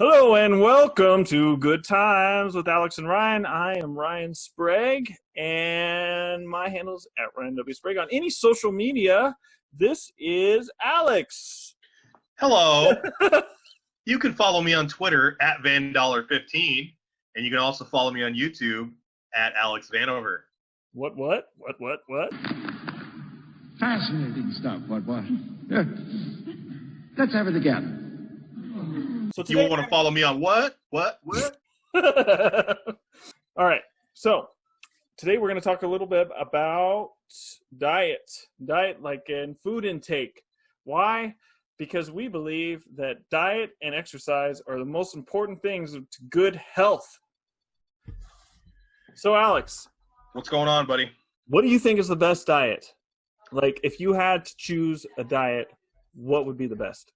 Hello and welcome to Good Times with Alex and Ryan. I am Ryan Sprague, and my handle's at Ryan W. Sprague on any social media. This is Alex. Hello. You can follow me on Twitter at Vandollar15, and you can also follow me on YouTube at Alex Vanover. What? Fascinating stuff. What? Let's have it again. So You want to follow me on what? What? All right. So today we're going to talk a little bit about diet, like in food intake. Why? Because we believe that diet and exercise are the most important things to good health. So Alex, What's going on, buddy? what do you think is the best diet? Like if you had to choose a diet, what would be the best?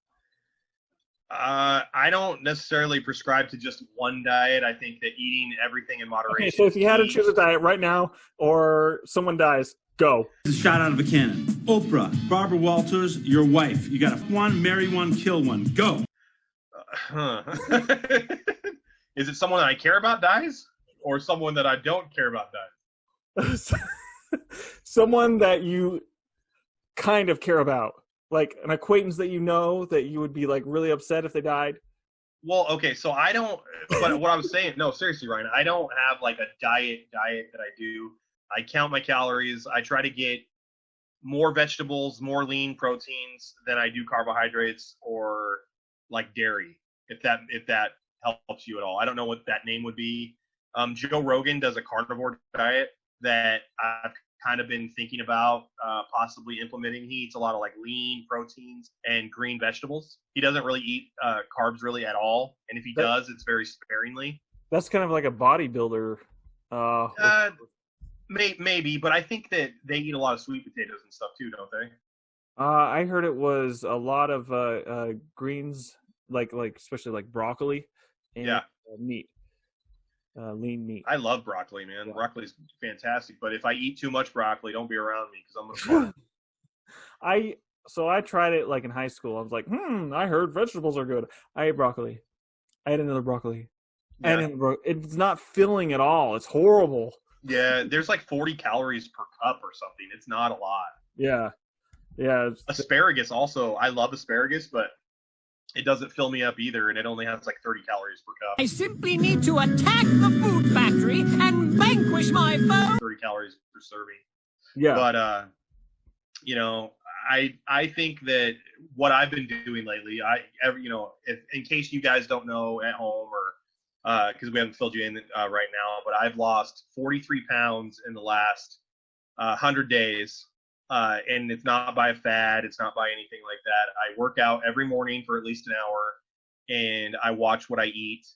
I don't necessarily prescribe to just one diet. I think that eating everything in moderation. Okay, so if you had to is choose a diet right now or someone dies, go. It's a shot out of a cannon. Oprah, Barbara Walters, your wife. You got to one, marry one, kill one. Go. Is it someone that I care about dies, or someone that I don't care about dies? Someone that you kind of care about. Like an acquaintance that you know that you would be like really upset if they died. Well, okay, so I don't, but what I'm saying, no, seriously, Ryan, I don't have like a diet that I do. I count my calories. I try to get more vegetables, more lean proteins than I do carbohydrates or like dairy, if that helps you at all. I don't know what that name would be. Joe Rogan does a carnivore diet that I've kind of been thinking about possibly implementing. He eats a lot of like lean proteins and green vegetables. He doesn't really eat carbs really at all, and if he does, it's very sparingly. That's kind of like a bodybuilder. Maybe, but I think that they eat a lot of sweet potatoes and stuff too, don't they? I heard it was a lot of greens, like especially like broccoli and meat. Lean meat. I love broccoli, man. Yeah. Broccoli's fantastic, but if I eat too much broccoli, don't be around me because I'm gonna fall. I tried it like in high school. I was like, I heard vegetables are good. I ate broccoli. I ate another broccoli. Yeah. It's not filling at all. It's horrible. Yeah, there's like 40 calories per cup or something. It's not a lot. Yeah. Asparagus also. I love asparagus, but it doesn't fill me up either, and it only has like 30 calories per cup. I simply need to attack the food factory and vanquish my foe. 30 calories per serving. Yeah. But, I think that what I've been doing lately, if in case you guys don't know at home or because we haven't filled you in right now, but I've lost 43 pounds in the last 100 days. And it's not by a fad. It's not by anything like that. I work out every morning for at least an hour, and I watch what I eat.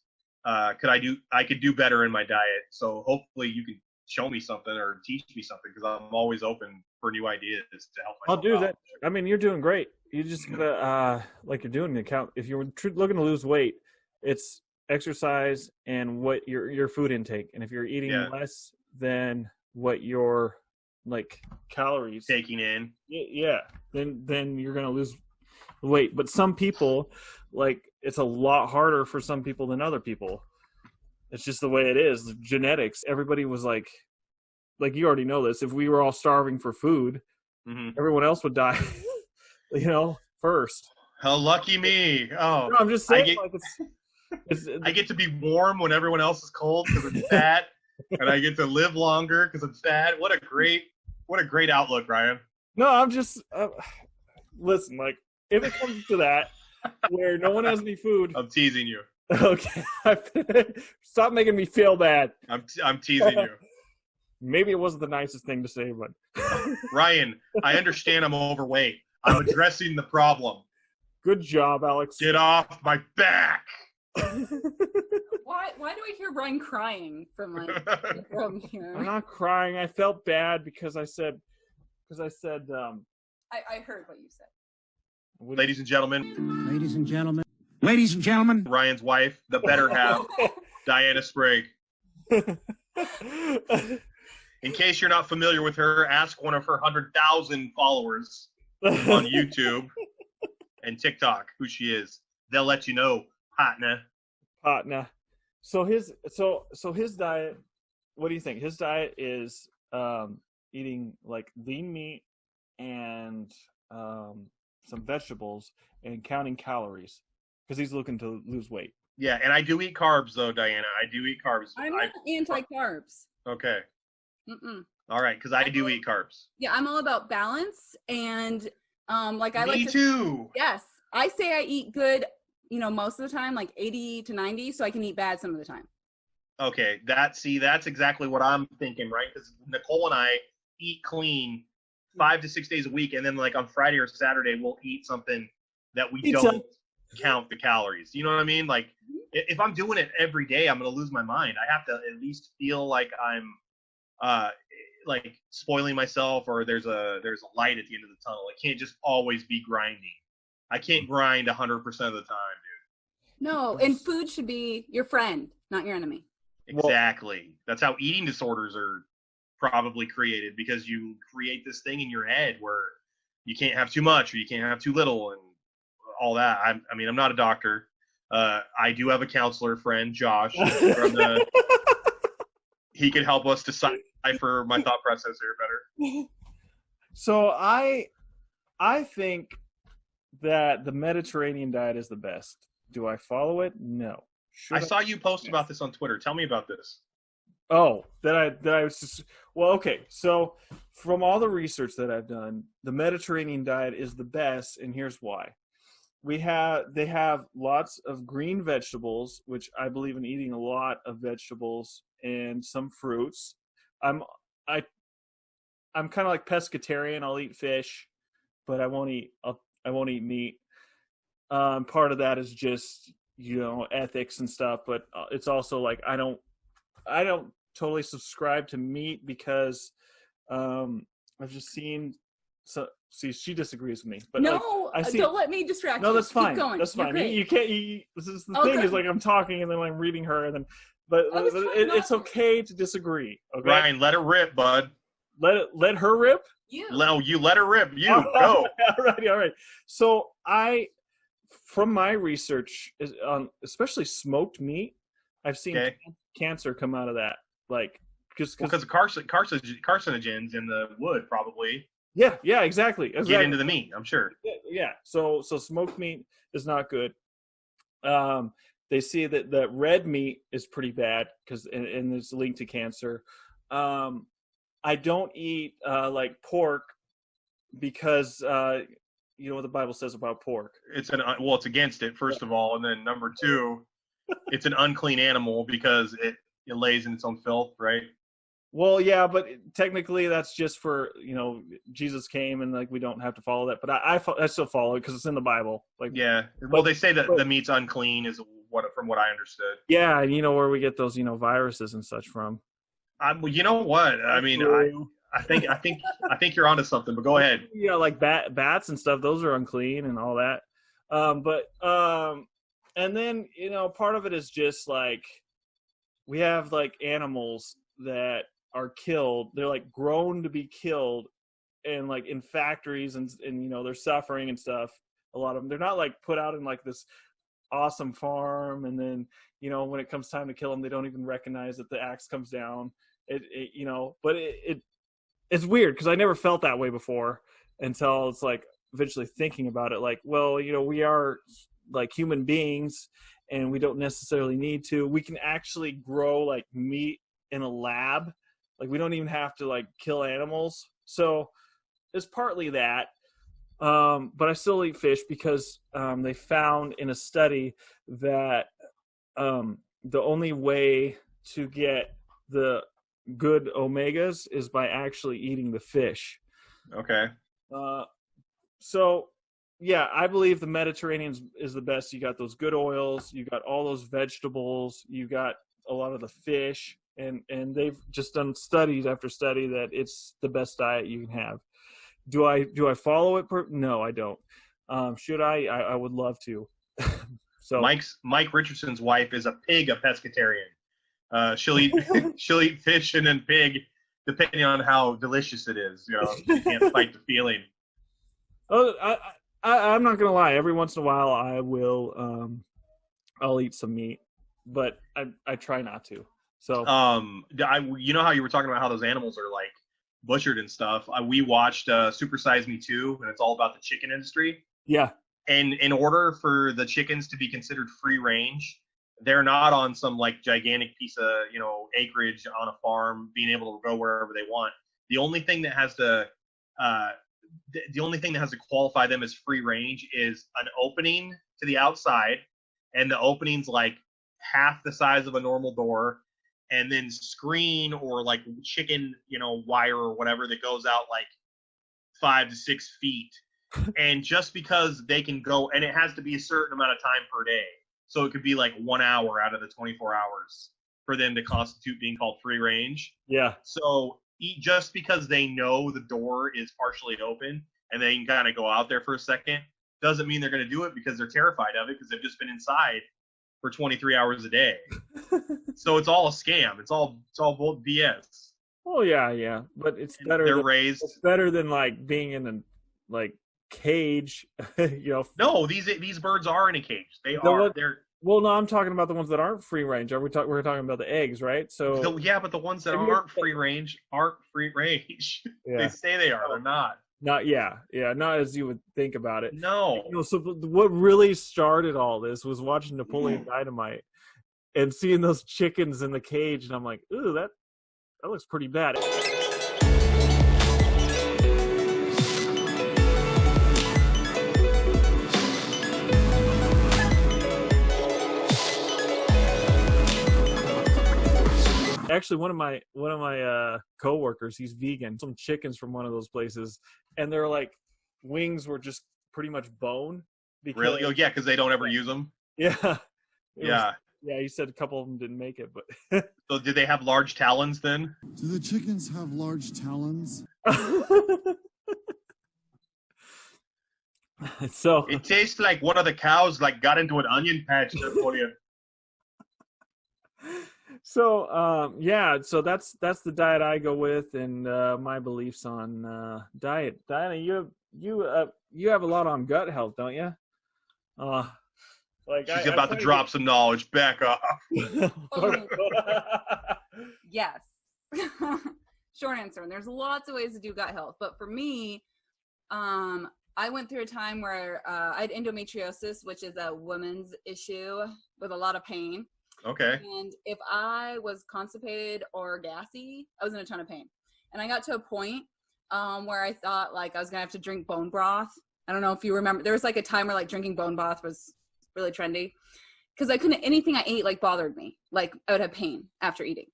I could do better in my diet. So hopefully you can show me something or teach me something because I'm always open for new ideas to help myself. I'll do out. that. I mean, you're doing great. You just gotta like you're doing the count. If you're looking to lose weight, it's exercise and what your food intake. And if you're eating less than what your like calories taking in, then you're gonna lose weight. But some people, like, it's a lot harder for some people than other people. It's just the way it is. Genetics. Everybody was like you already know this. If we were all starving for food, everyone else would die. First. How lucky me! Oh, no, I'm just saying. I get to be warm when everyone else is cold because I'm fat, and I get to live longer because I'm fat. What a great outlook, Ryan. No, I'm just listen. Like, if it comes to that, where no one has any food, I'm teasing you. Okay, stop making me feel bad. I'm teasing you. Maybe it wasn't the nicest thing to say, but Ryan, I understand I'm overweight. I'm addressing the problem. Good job, Alex. Get off my back. Why do I hear Ryan crying from here? I'm not crying. I felt bad because I said I heard what you said. Ladies and gentlemen, Ryan's wife, the better half, Diana Sprague. In case you're not familiar with her, ask one of her 100,000 followers on YouTube and TikTok who she is. They'll let you know, partner. Nah. So his diet. What do you think? His diet is eating like lean meat and some vegetables and counting calories because he's looking to lose weight. Yeah, and I do eat carbs though, Diana. I do eat carbs. I'm not anti-carbs. Okay. Mm-mm. All right, because I do eat carbs. Yeah, I'm all about balance, and like I Me like to. too. Yes, I say I eat good, most of the time, like 80 to 90, so I can eat bad some of the time. Okay, that's exactly what I'm thinking, right? Because Nicole and I eat clean 5 to 6 days a week, and then like on Friday or Saturday we'll eat something that we don't count the calories. You know what I mean? Like if I'm doing it every day, I'm gonna lose my mind. I have to at least feel like I'm like spoiling myself, or there's a light at the end of the tunnel. It can't just always be grinding. I can't grind 100% of the time, dude. No, and food should be your friend, not your enemy. Exactly. That's how eating disorders are probably created, because you create this thing in your head where you can't have too much or you can't have too little and all that. I mean, I'm not a doctor. I do have a counselor friend, Josh. He could help us decipher my thought process here better. So I think that the Mediterranean diet is the best. Do I follow it? No. I saw you post about this on Twitter. Tell me about this. Oh, that I was just okay. So from all the research that I've done, the Mediterranean diet is the best, and here's why. They have lots of green vegetables, which I believe in eating a lot of vegetables and some fruits. I'm kind of like pescatarian. I'll eat fish, but I won't eat meat. Part of that is just ethics and stuff, but it's also like I don't totally subscribe to meat because I've just seen. So see, she disagrees with me, but no, don't let me distract you. No, that's fine. Keep going. That's fine. You can't. This is the Okay. thing is like I'm talking and then I'm reading her and then, but it's okay to disagree. Okay, Ryan, let her rip, bud. Let her rip. You let her rip. You go. All right. So from my research is on especially smoked meat, I've seen cancer come out of that. Like because of carcinogens in the wood, probably. Yeah, exactly. Get into the meat, I'm sure. Yeah. So smoked meat is not good. They see that red meat is pretty bad because and it's linked to cancer. I don't eat like pork because you know what the Bible says about pork. It's against it, first of all, and then number two, it's an unclean animal because it lays in its own filth, right? Well, yeah, but technically that's just for Jesus came and like we don't have to follow that, but I still follow it because it's in the Bible. Like well, they say that the meat's unclean is from what I understood. Yeah, and where we get those viruses and such from. Well, you know what? I mean, I think you're onto something, but go ahead. Yeah, like bats and stuff; those are unclean and all that. And then part of it is just like we have like animals that are killed. They're like grown to be killed, and like in factories and they're suffering and stuff. A lot of them, they're not like put out in like this awesome farm, and then when it comes time to kill them, they don't even recognize that the axe comes down. But it's weird because I never felt that way before until it's like eventually thinking about it. Like, well, we are like human beings, and we don't necessarily need to. We can actually grow like meat in a lab. Like we don't even have to like kill animals. So it's partly that. But I still eat fish because they found in a study that the only way to get the good omegas is by actually eating the fish. Okay. So yeah, I believe the Mediterranean is the best. You got those good oils, you got all those vegetables, you got a lot of the fish, and they've just done studies after study that it's the best diet you can have. Do I follow it? No, I don't. Should I? I would love to. So Mike Richardson's wife is a pescatarian. She'll eat fish and then pig, depending on how delicious it is. She can't fight the feeling. Oh, I'm not gonna lie. Every once in a while, I will. I'll eat some meat. but I try not to. So you know how you were talking about how those animals are like butchered and stuff. We watched Super Size Me 2, and it's all about the chicken industry. yeah, And in order for the chickens to be considered free range, they're not on some like gigantic piece of, you know, acreage on a farm, being able to go wherever they want. The only thing that has to qualify them as free range is an opening to the outside, and the opening's like half the size of a normal door, and then screen or like chicken, you know, wire or whatever that goes out like 5 to 6 feet. And just because they can go, and it has to be a certain amount of time per day. So it could be like 1 hour out of the 24 hours for them to constitute being called free range. yeah. So just because they know the door is partially open and they can kind of go out there for a second, doesn't mean they're going to do it because they're terrified of it, because they've just been inside for 23 hours a day. So it's all a scam. It's all BS. Oh yeah. But it's And better. they're raised. It's better than like being in a like cage. You know. No, these birds are in a cage. The They're Well, no, I'm talking about the ones that aren't free range. We're talking about the eggs, right? So yeah, but the ones that Have you aren't free range aren't free range. Yeah. They say they are. They're not. not not as you would think about it. No. You know, so what really started all this was watching Napoleon Dynamite and seeing those chickens in the cage, and I'm like, ooh, that looks pretty bad. Actually, one of my coworkers, he's vegan. Some chickens from one of those places, and their like wings were just pretty much bone. Because, Really? Oh, yeah, because they don't ever use them. Yeah. Yeah. Yeah, he said a couple of them didn't make it, but So did they have large talons then? Do the chickens have large talons? So It tastes like one of the cows like got into an onion patch, Napoleon. yeah, so that's the diet I go with, and my beliefs on diet. Diana, you have a lot on gut health, don't you? Like She's about to drop some knowledge. Back off. Yes. Short answer. And there's lots of ways to do gut health. But for me, I went through a time where I had endometriosis, which is a woman's issue with a lot of pain. Okay. And if I was constipated or gassy, I was in a ton of pain. And I got to a point where I thought like I was going to have to drink bone broth. I don't know if you remember. There was like a time where like drinking bone broth was really trendy, because I couldn't, anything I ate like bothered me. Like I would have pain after eating.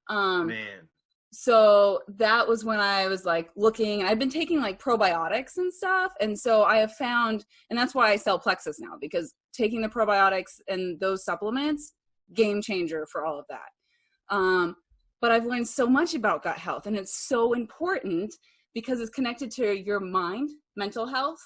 Man. So that was when I was like looking, and I've been taking like probiotics and stuff. And so I have found, and that's why I sell Plexus now, because taking the probiotics and those supplements, game changer for all of that. But I've learned so much about gut health, and it's so important because it's connected to your mind, mental health.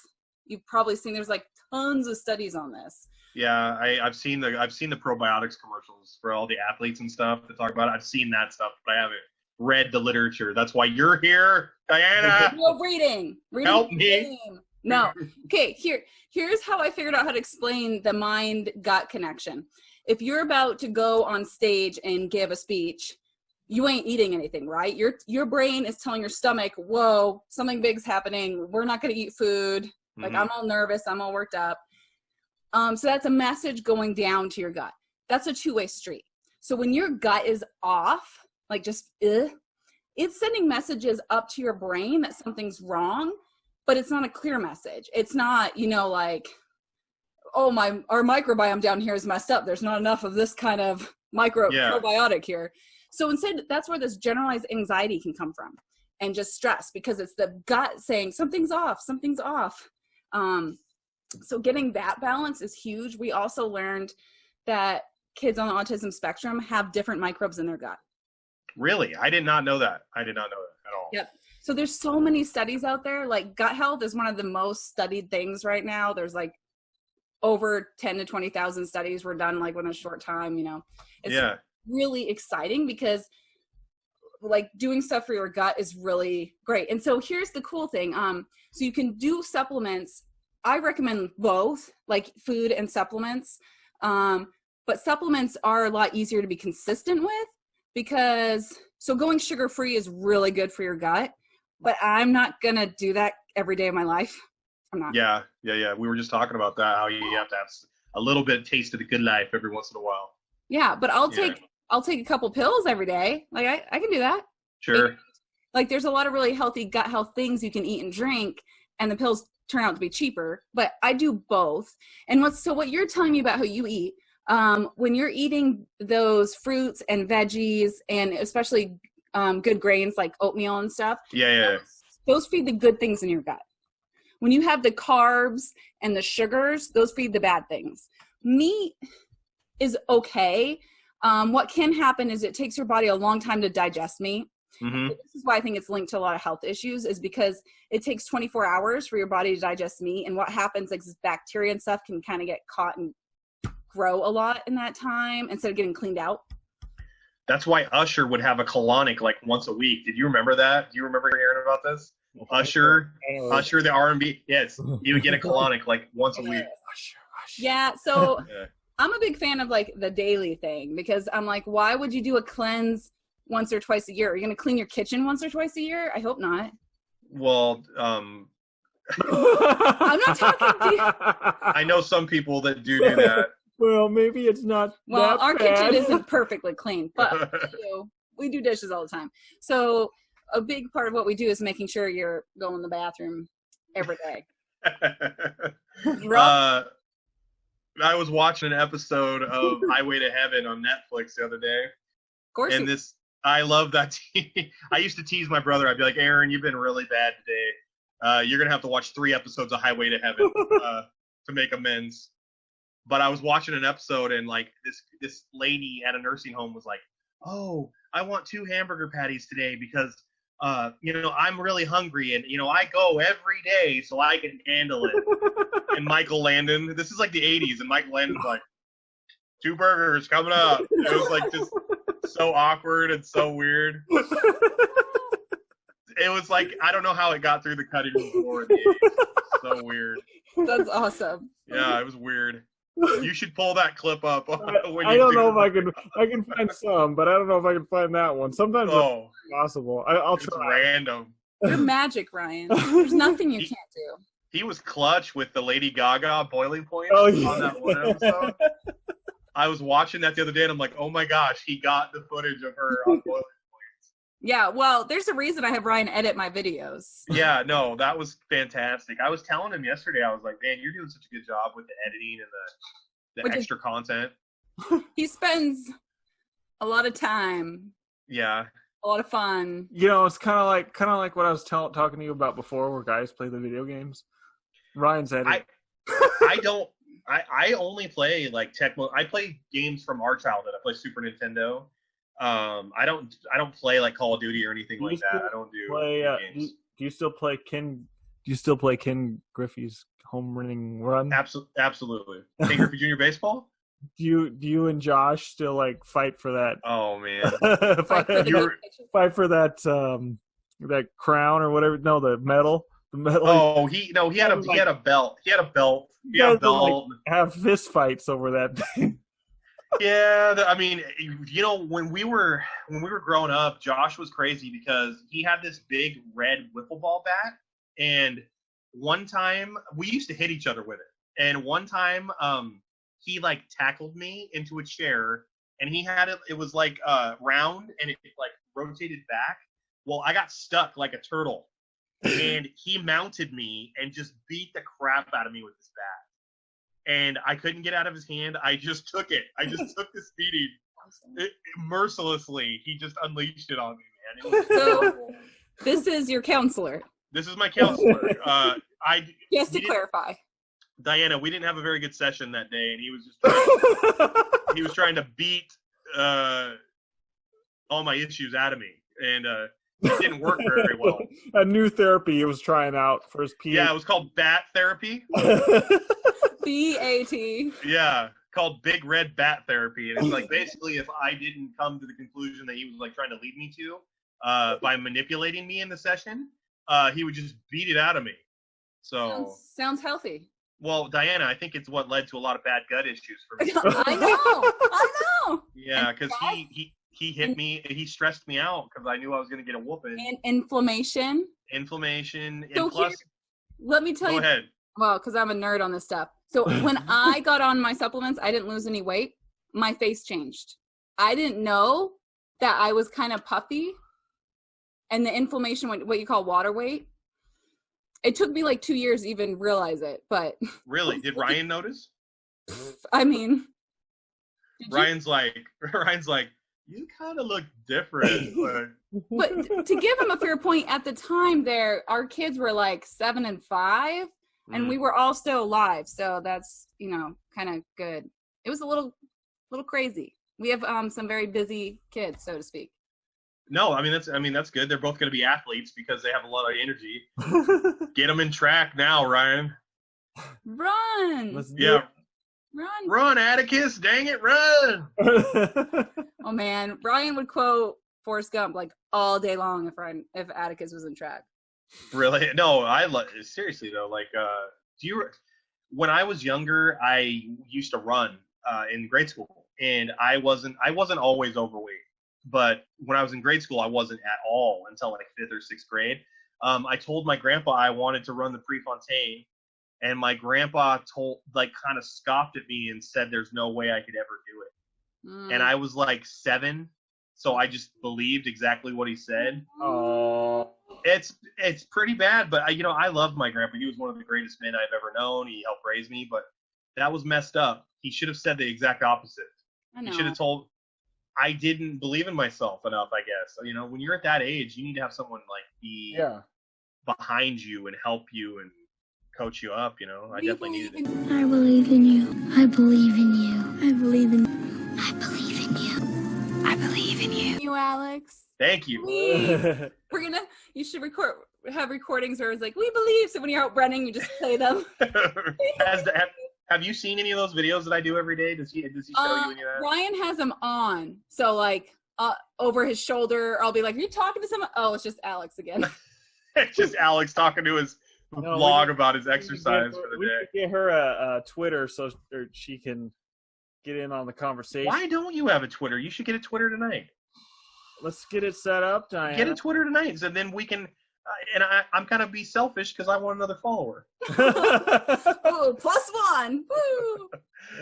You've probably seen, there's like tons of studies on this. Yeah, I've seen the probiotics commercials for all the athletes and stuff that talk about it. I've seen that stuff, but I haven't read the literature. That's why you're here, Diana. No, reading. Help me. No. Okay, here's how I figured out how to explain the mind-gut connection. If you're about to go on stage and give a speech, you ain't eating anything, right? Your brain is telling your stomach, whoa, something big's happening. We're not going to eat food. Like, I'm all nervous. I'm all worked up. So that's a message going down to your gut. That's a two-way street. So when your gut is off, like just, it's sending messages up to your brain that something's wrong, but it's not a clear message. It's not, like, oh, our microbiome down here is messed up. There's not enough of this kind of probiotic here. So instead, that's where this generalized anxiety can come from, and just stress, because it's the gut saying something's off, something's off. So getting that balance is huge. We also learned that kids on the autism spectrum have different microbes in their gut. Really? I did not know that. I did not know that at all. Yep. So there's so many studies out there. Like gut health is one of the most studied things right now. There's like over 10 to 20,000 studies were done like in a short time, It's really exciting because like doing stuff for your gut is really great. And so here's the cool thing. So you can do supplements. I recommend both, like food and supplements. but supplements are a lot easier to be consistent with because going sugar-free is really good for your gut, but I'm not going to do that every day of my life. I'm not. Yeah. We were just talking about that, how you have to have a little bit of taste of the good life every once in a while. Yeah, but I'll take a couple pills every day. Like I can do that. Sure. Like there's a lot of really healthy gut health things you can eat and drink, and the pills turn out to be cheaper, but I do both. And what you're telling me about how you eat, when you're eating those fruits and veggies and especially good grains like oatmeal and stuff, those feed the good things in your gut. When you have the carbs and the sugars, those feed the bad things. Meat is okay. What can happen is it takes your body a long time to digest meat. Mm-hmm. This is why I think it's linked to a lot of health issues, is because it takes 24 hours for your body to digest meat. And what happens is bacteria and stuff can kind of get caught and grow a lot in that time instead of getting cleaned out. That's why Usher would have a colonic like once a week. Did you remember that? Do you remember hearing about this? Usher, the R&B. Yes, he would get a colonic like once a week. Yeah, so I'm a big fan of like the daily thing, because I'm like, why would you do a cleanse once or twice a year? Are you going to clean your kitchen once or twice a year? I hope not. Well, I'm not talking to you. I know some people that do that. Well, maybe it's not. Well, our bad. kitchen isn't perfectly clean, but we do dishes all the time. So a big part of what we do is making sure you're going to the bathroom every day. I was watching an episode of Highway to Heaven on Netflix the other day. Of course. And I love that. I used to tease my brother. I'd be like, Aaron, you've been really bad today. You're going to have to watch 3 episodes of Highway to Heaven to make amends. But I was watching an episode, and like this lady at a nursing home was like, oh, I want 2 hamburger patties today because, I'm really hungry, and, I go every day so I can handle it. And Michael Landon, this is like the 80s, and Michael Landon's like, 2 burgers coming up. It was like just so awkward and so weird. It was like, I don't know how it got through the cutting room floor in the 80s. So weird. That's awesome. Yeah, it was weird. You should pull that clip up. I don't know if I can find some, but I don't know if I can find that one. Sometimes it's possible. I'll try. It's random. You're magic, Ryan. There's nothing you can't do. He was clutch with the Lady Gaga Boiling Point on that one episode. I was watching that the other day, and I'm like, oh my gosh, he got the footage of her on Boiling Points. Yeah, well, there's a reason I have Ryan edit my videos. Yeah, no, that was fantastic. I was telling him yesterday, I was like, man, you're doing such a good job with the editing and the extra content. He spends a lot of time. Yeah. A lot of fun. It's kind of like what I was talking to you about before, where guys play the video games. Ryan's editing. I only play like I play games from our childhood. I play Super Nintendo. I don't play like Call of Duty or anything like that. I don't do games. Do you still play Ken Griffey's home running run? Absolutely. Ken Griffey Jr. baseball? Do you and Josh still like fight for that? Oh man. fight for that crown or whatever. No, the medal. The medal. Oh, he had a belt. He had a belt. He had a belt. Have fist fights over that thing. Yeah, when we were growing up, Josh was crazy because he had this big red wiffle ball bat, and one time we used to hit each other with it. And one time, he like tackled me into a chair, and he had it. It was like round, and it like rotated back. Well, I got stuck like a turtle, and he mounted me and just beat the crap out of me with his bat. And I couldn't get out of his hand. I just took it. I just took the beating. Mercilessly. He just unleashed it on me, man. It was so, this is your counselor. This is my counselor. Just to clarify. Diana, we didn't have a very good session that day, and he was trying to beat all my issues out of me. And it didn't work very well. A new therapy he was trying out for his PhD. Yeah, it was called bat therapy. BAT. Yeah, called Big Red Bat Therapy. And it's like basically if I didn't come to the conclusion that he was like trying to lead me to by manipulating me in the session, he would just beat it out of me. So sounds healthy. Well, Diana, I think it's what led to a lot of bad gut issues for me. I know. Yeah, because he hit me. He stressed me out because I knew I was going to get a whooping. And inflammation. Inflammation. So And plus, let me tell you. go ahead. Well, because I'm a nerd on this stuff. So when I got on my supplements, I didn't lose any weight. My face changed. I didn't know that I was kind of puffy, and the inflammation, what you call water weight. It took me like 2 years to even realize it, but Really? Did Ryan notice? I mean, Ryan's like, you kind of look different. But to give him a fair point, at the time there, our kids were like 7 and 5, and we were all still alive. So that's, kind of good. It was a little crazy. We have some very busy kids, so to speak. No, that's good. They're both going to be athletes because they have a lot of energy. Get them in track now, Ryan. Run. Yeah. Run. Run, Atticus. Dang it, run. Oh man, Ryan would quote Forrest Gump like all day long if Atticus was in track. Really? No, seriously though. Like, when I was younger, I used to run in grade school, and I wasn't always overweight. But when I was in grade school, I wasn't at all until like 5th or 6th grade. I told my grandpa I wanted to run the Prefontaine, and my grandpa kind of scoffed at me and said there's no way I could ever do it. And I was like 7, so I just believed exactly what he said. Oh, it's pretty bad, but I loved my grandpa. He was one of the greatest men I've ever known. He helped raise me, but that was messed up. He should have said the exact opposite. I know. He should have told. I didn't believe in myself enough, I guess. When you're at that age, you need to have someone like be behind you and help you and coach you up. I definitely needed it. I believe in you. I believe in you. I believe in you. I believe in you. I believe in you. You, Alex. Thank you. You should have recordings where it's like, we believe. So when you're out running, you just play them. Have you seen any of those videos that I do every day? Does he show you any of that? Ryan has them on. So like over his shoulder, I'll be like, are you talking to someone? Oh, it's just Alex again. It's just Alex talking to his vlog about his exercise for the day. We could get her a Twitter so she can get in on the conversation. Why don't you have a Twitter? You should get a Twitter tonight. Let's get it set up, Diana. Get a Twitter tonight, so then we can. And I'm gonna be selfish because I want another follower. Ooh, +1. Woo!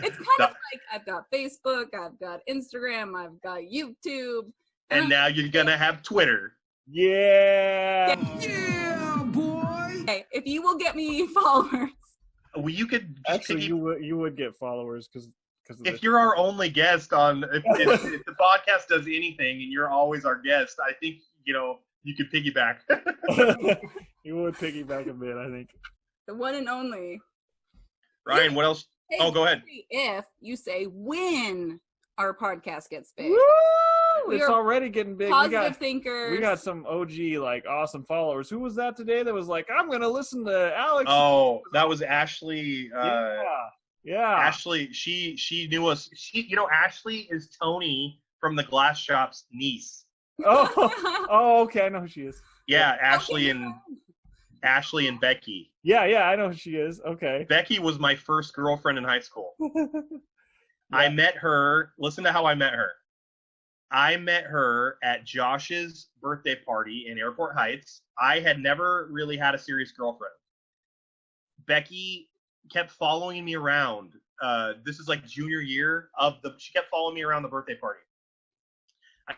It's kind of like I've got Facebook, I've got Instagram, I've got YouTube, and now you're gonna have Twitter. Yeah, boy. Okay, if you will get me followers. Well, you could actually you would get followers because if you're our only guest on if the podcast does anything and you're always our guest, I think you could piggyback. You would piggyback a bit, I think. The one and only. Ryan, what else? Hey, go ahead. If you say when our podcast gets big. Woo! It's already getting big. Positive thinkers. We got some OG, like, awesome followers. Who was that today that was like, I'm going to listen to Alex? Oh, that was Ashley. Yeah. Ashley, she knew us. Ashley is Tony from the Glass Shop's niece. Oh, okay. I know who she is. Yeah, Ashley and Becky. Yeah, I know who she is. Okay. Becky was my first girlfriend in high school. I met her. Listen to how I met her. I met her at Josh's birthday party in Airport Heights. I had never really had a serious girlfriend. Becky kept following me around. This is like junior year she kept following me around the birthday party.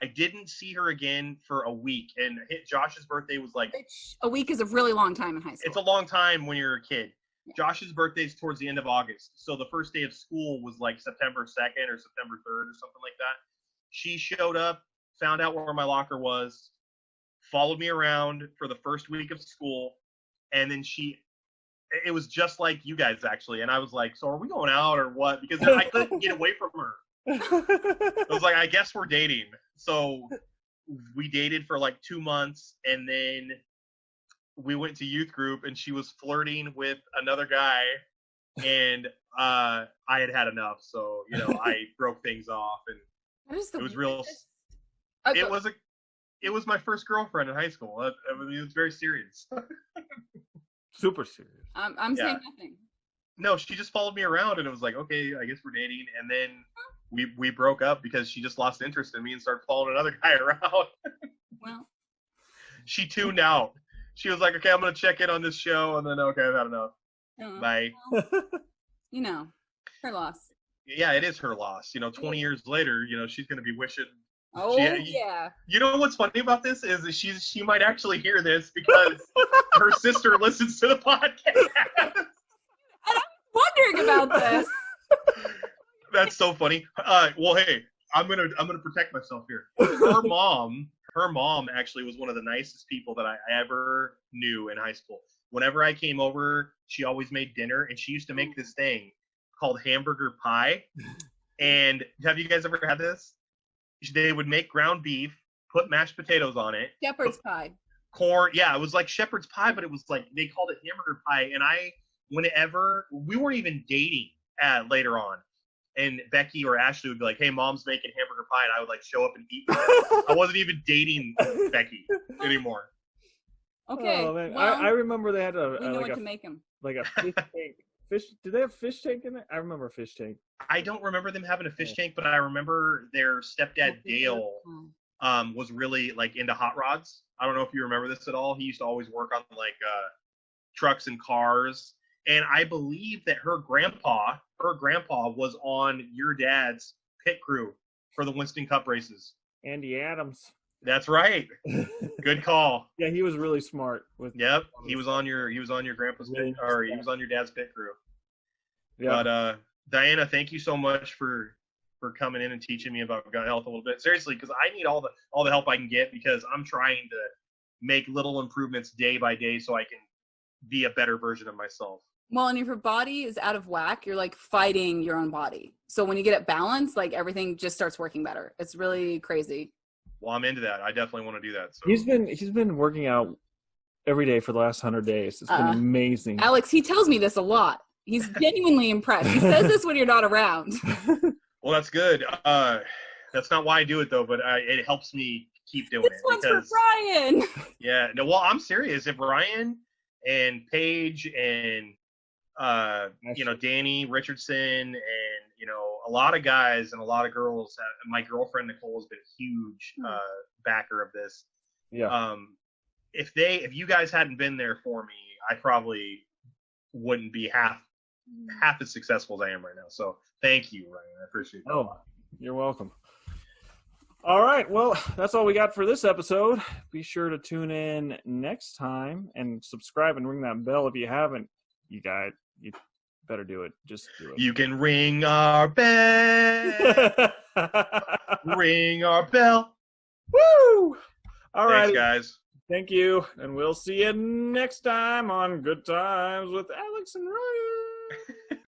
I didn't see her again for a week, and Josh's birthday was like... A week is a really long time in high school. It's a long time when you're a kid. Yeah. Josh's birthday is towards the end of August, so the first day of school was like September 2nd or September 3rd or something like that. She showed up, found out where my locker was, followed me around for the first week of school, and then it was just like you guys, actually, and I was like, so are we going out or what? Because I couldn't get away from her. I was like, I guess we're dating. So we dated for like 2 months, and then we went to youth group, and she was flirting with another guy, and I had enough. So I broke things off, and it was real. It was my first girlfriend in high school. It was very serious. Super serious. I'm saying nothing. No, she just followed me around, and it was like, okay, I guess we're dating. And then we broke up because she just lost interest in me and started following another guy around. Well, She tuned out. She was like, okay, I'm going to check in on this show. And then, okay, I've had enough. Bye. you know, her loss. Yeah, it is her loss. 20 years later, she's going to be wishing. Oh, yeah. You know what's funny about this is that she might actually hear this because her sister listens to the podcast. Wondering about this. That's so funny. Well, hey, I'm gonna protect myself here. Her mom actually was one of the nicest people that I ever knew in high school. Whenever I came over, she always made dinner, and she used to make this thing called hamburger pie. And have you guys ever had this? They would make ground beef, put mashed potatoes on it. Shepherd's pie. Corn. Yeah, it was like shepherd's pie, but it was like they called it hamburger pie. And whenever we weren't even dating later on, and Becky or Ashley would be like, hey, mom's making hamburger pie, and I would like show up and eat. I wasn't even dating Becky anymore. Okay. Oh, man. Well, I remember they had we know what to make them. like a fish tank. Did they have fish tank in it? I remember a fish tank. I don't remember them having a fish tank, but I remember their stepdad Dale was really like into hot rods. I don't know if you remember this at all. He used to always work on like trucks and cars. And I believe that her grandpa was on your dad's pit crew for the Winston Cup races. Andy Adams. That's right. Good call. Yeah, he was really smart. Yep, he was on your grandpa's pit, or he was on your dad's pit crew. Yeah. But Diana, thank you so much for coming in and teaching me about gut health a little bit. Seriously, because I need all the help I can get, because I'm trying to make little improvements day by day so I can be a better version of myself. Well, and if your body is out of whack, you're like fighting your own body. So when you get it balanced, like everything just starts working better. It's really crazy. Well, I'm into that. I definitely want to do that. So. He's been working out every day for the last 100 days. It's been amazing. Alex, he tells me this a lot. He's genuinely impressed. He says this when you're not around. Well, that's good. That's not why I do it though, but it helps me keep doing this one's for Brian. Yeah. No. Well, I'm serious. If Ryan and Paige and Danny Richardson and a lot of guys and a lot of girls. My girlfriend Nicole has been a huge backer of this. Yeah. If you guys hadn't been there for me, I probably wouldn't be half as successful as I am right now. So thank you, Ryan. I appreciate that. Oh, you're welcome. All right. Well, that's all we got for this episode. Be sure to tune in next time and subscribe and ring that bell if you haven't. You better do it. Just do it. You can ring our bell. Ring our bell. Woo! All right. Thanks, guys. Thank you. And we'll see you next time on Good Times with Alex and Ryan.